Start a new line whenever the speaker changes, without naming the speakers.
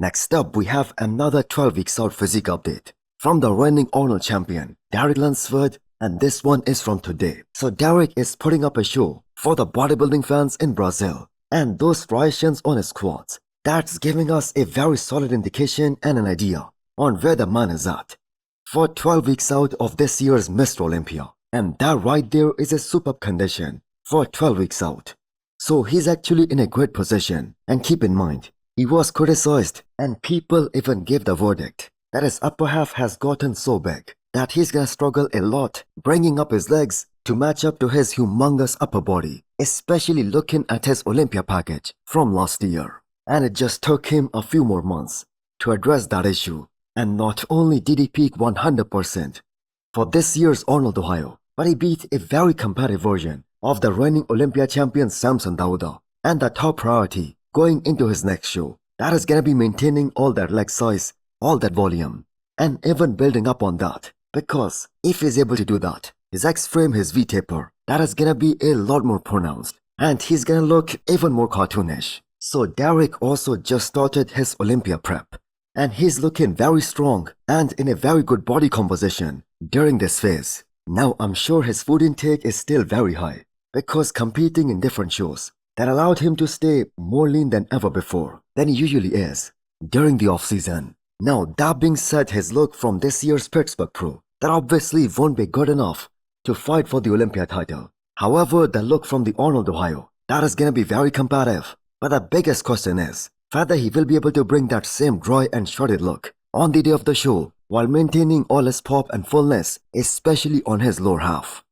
Next up, we have another 12 weeks out physique update from the reigning Arnold champion, Derek Lunsford, and this one is from today. So Derek is putting up a show for the bodybuilding fans in Brazil, and those striations on his quads, that's giving us a very solid indication and an idea on where the man is at for 12 weeks out of this year's Mr. Olympia. And that right there is a superb condition for 12 weeks out. So he's actually in a great position, and keep in mind, he was criticized and people even gave the verdict that his upper half has gotten so big that he's gonna struggle a lot bringing up his legs to match up to his humongous upper body, especially looking at his Olympia package from last year. And it just took him a few more months to address that issue. And not only did he peak 100% for this year's Arnold Ohio, but he beat a very competitive version of the reigning Olympia champion Samson Dauda. And the top priority going into his next show, that is gonna be maintaining all that leg size, all that volume, and even building up on that. Because if he's able to do that, his X-frame, his V-taper, that is gonna be a lot more pronounced, and he's gonna look even more cartoonish. So Derek also just started his Olympia prep, and he's looking very strong and in a very good body composition during this phase. Now I'm sure his food intake is still very high, because competing in different shows that allowed him to stay more lean than ever before than he usually is during the off-season. Now that being said, his look from this year's Pittsburgh Pro, that obviously won't be good enough to fight for the Olympia title. However, the look from the Arnold Ohio, that is gonna be very competitive. But the biggest question is whether he will be able to bring that same dry and shredded look on the day of the show while maintaining all his pop and fullness, especially on his lower half.